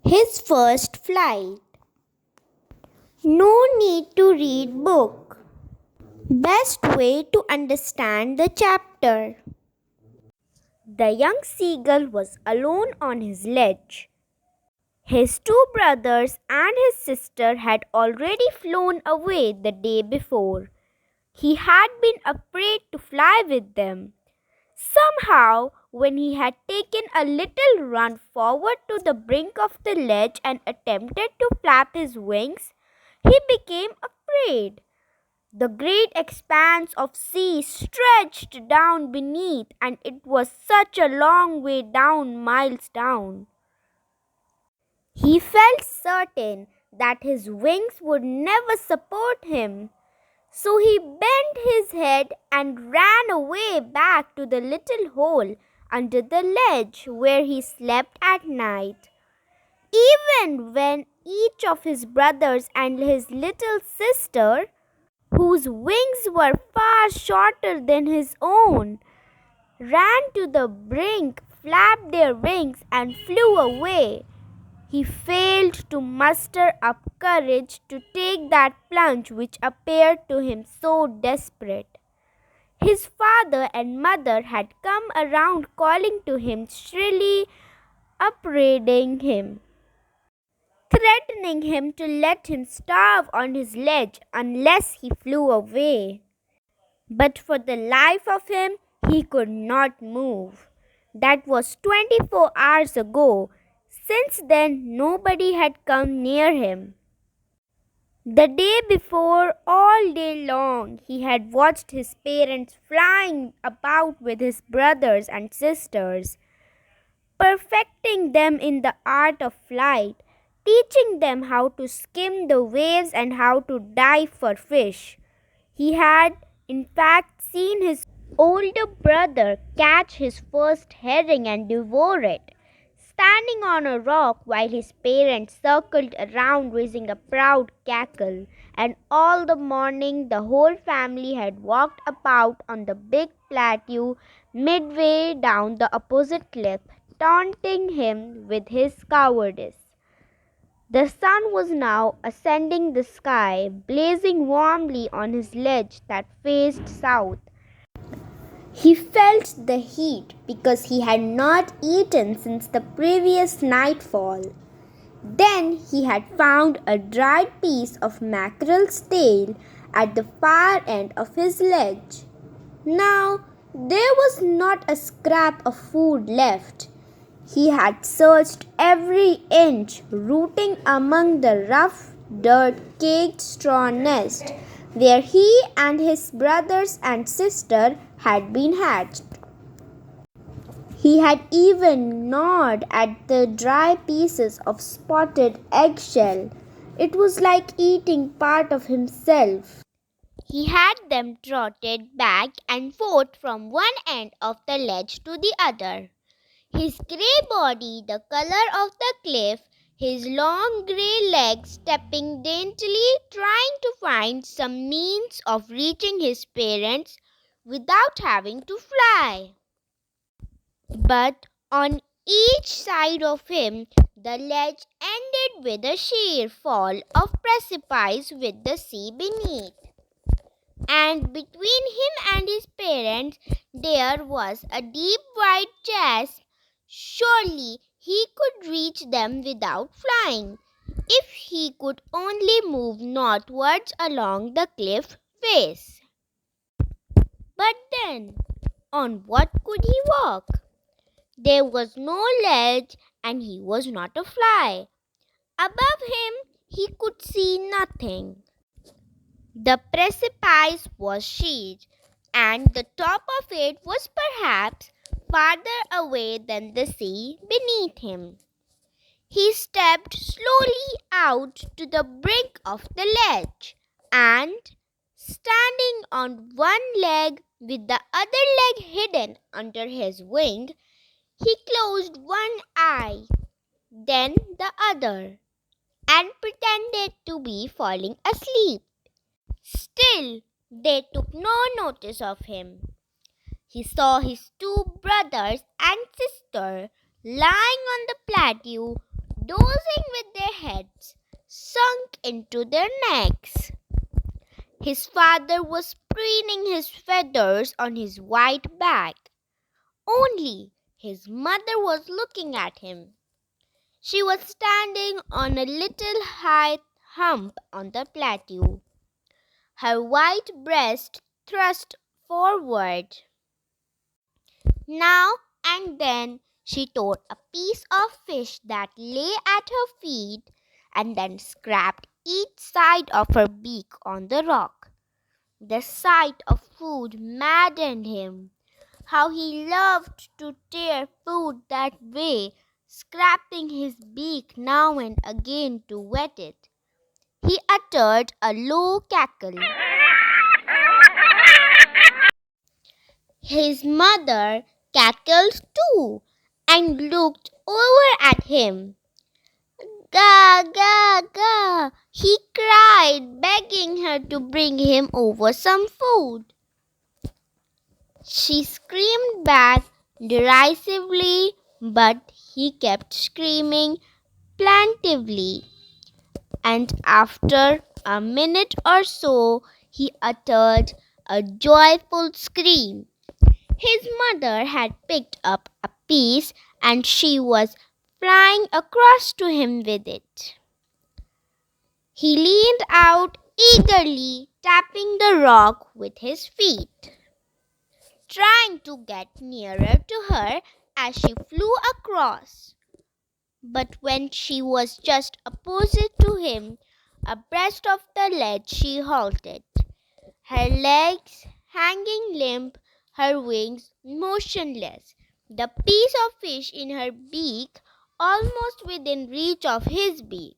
His first flight. No need to read book. Best way to understand the chapter. The young seagull was alone on his ledge. His two brothers and his sister had already flown away the day before. He had been afraid to fly with them. Somehow, when he had taken a little run forward to the brink of the ledge and attempted to flap his wings, he became afraid. The great expanse of sea stretched down beneath, and it was such a long way down, miles down. He felt certain that his wings would never support him. So he bent his head and ran away back to the little hole under the ledge where he slept at night. Even when each of his brothers and his little sister, whose wings were far shorter than his own, ran to the brink, flapped their wings, and flew away, he failed to muster up courage to take that plunge which appeared to him so desperate. His father and mother had come around calling to him, shrilly upbraiding him, threatening him to let him starve on his ledge unless he flew away. But for the life of him, he could not move. That was 24 hours ago. Since then, nobody had come near him. The day before, all day long, he had watched his parents flying about with his brothers and sisters, perfecting them in the art of flight, teaching them how to skim the waves and how to dive for fish. He had, in fact, seen his older brother catch his first herring and devour it, standing on a rock while his parents circled around raising a proud cackle, and all the morning the whole family had walked about on the big plateau midway down the opposite cliff, taunting him with his cowardice. The sun was now ascending the sky, blazing warmly on his ledge that faced south. He felt the heat because he had not eaten since the previous nightfall. Then he had found a dried piece of mackerel's tail at the far end of his ledge. Now there was not a scrap of food left. He had searched every inch, rooting among the rough, dirt-caked straw nest where he and his brothers and sister had been hatched. He had even gnawed at the dry pieces of spotted eggshell. It was like eating part of himself. He had them trotted back and forth from one end of the ledge to the other. His grey body the color of the cliff, his long grey legs stepping daintily, trying to find some means of reaching his parents without having to fly. But on each side of him, the ledge ended with a sheer fall of precipice with the sea beneath. And between him and his parents, there was a deep white chasm. Surely he could reach them without flying, if he could only move northwards along the cliff face. But then, on what could he walk? There was no ledge, and he was not a fly. Above him, he could see nothing. The precipice was sheer, and the top of it was perhaps farther away than the sea beneath him. He stepped slowly out to the brink of the ledge, and, standing on one leg with the other leg hidden under his wing, he closed one eye, then the other, and pretended to be falling asleep. Still, they took no notice of him. He saw his two brothers and sister lying on the plateau, dozing with their heads sunk into their necks. His father was preening his feathers on his white back. Only his mother was looking at him. She was standing on a little high hump on the plateau, her white breast thrust forward. Now and then she tore a piece of fish that lay at her feet and then scraped each side of her beak on the rock. The sight of food maddened him. How he loved to tear food that way, scraping his beak now and again to wet it. He uttered a low cackle. His mother cackled too and looked over at him. Ga, ga, ga, he cried, begging her to bring him over some food. She screamed back derisively, but he kept screaming plaintively, and after a minute or so he uttered a joyful scream. His mother had picked up a piece and she was flying across to him with it. He leaned out eagerly, tapping the rock with his feet, trying to get nearer to her as she flew across. But when she was just opposite to him, abreast of the ledge, she halted, her legs hanging limp, her wings motionless, the piece of fish in her beak almost within reach of his beak.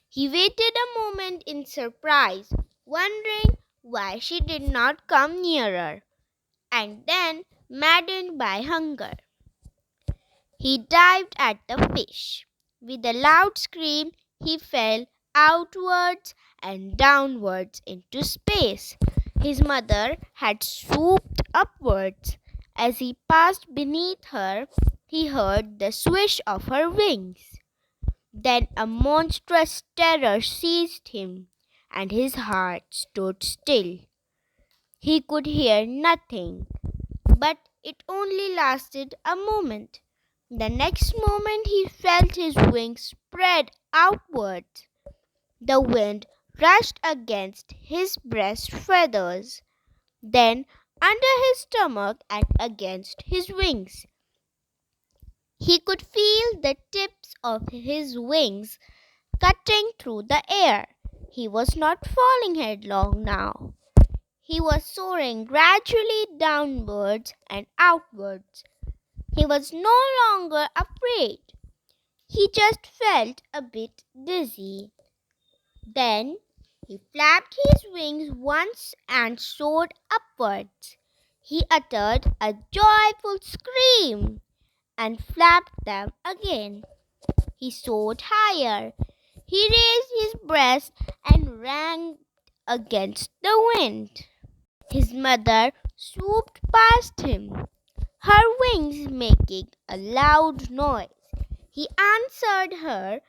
He waited a moment in surprise, wondering why she did not come nearer, and then, maddened by hunger, he dived at the fish. With a loud scream, he fell outwards and downwards into space. His mother had swooped upwards. As he passed beneath her, he heard the swish of her wings. Then a monstrous terror seized him, and his heart stood still. He could hear nothing, but it only lasted a moment. The next moment he felt his wings spread outwards. The wind rushed against his breast feathers, then under his stomach and against his wings. He could feel the tips of his wings cutting through the air. He was not falling headlong now. He was soaring gradually downwards and outwards. He was no longer afraid. He just felt a bit dizzy. Then he flapped his wings once and soared upwards. He uttered a joyful scream and flapped them again. He soared higher. He raised his breast and ran against the wind. His mother swooped past him, her wings making a loud noise. He answered her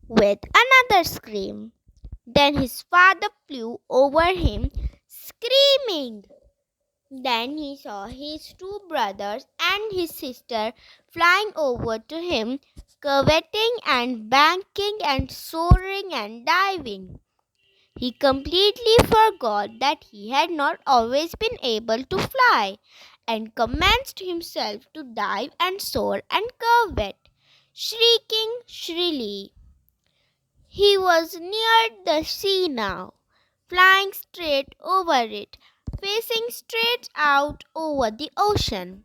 with another scream. Then his father flew over him, screaming. Then he saw his two brothers and his sister flying over to him, curveting and banking and soaring and diving. He completely forgot that he had not always been able to fly, and commenced himself to dive and soar and curvet, shrieking shrilly. He was near the sea now, flying straight over it, facing straight out over the ocean.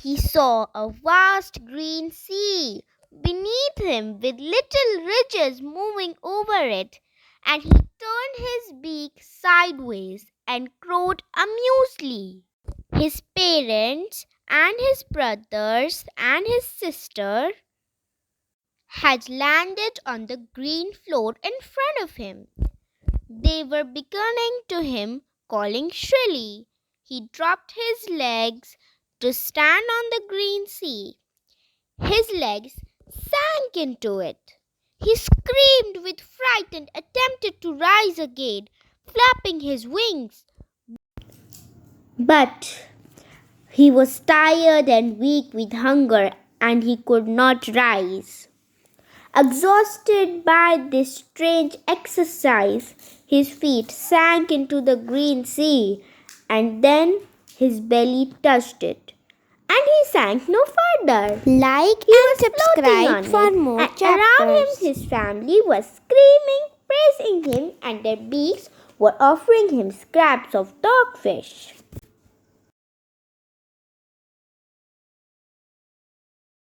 He saw a vast green sea beneath him with little ridges moving over it, and he turned his beak sideways and crowed amusedly. His parents and his brothers and his sister had landed on the green floor in front of him. They were beckoning to him, calling shrilly. He dropped his legs to stand on the green sea. His legs sank into it. He screamed with fright and attempted to rise again, flapping his wings. But he was tired and weak with hunger, and he could not rise. Exhausted by this strange exercise, his feet sank into the green sea, and then his belly touched it, and he sank no further. Like He and was floating subscribe on for it, more and chapters. around him his family was screaming, praising him, and their beaks were offering him scraps of dogfish.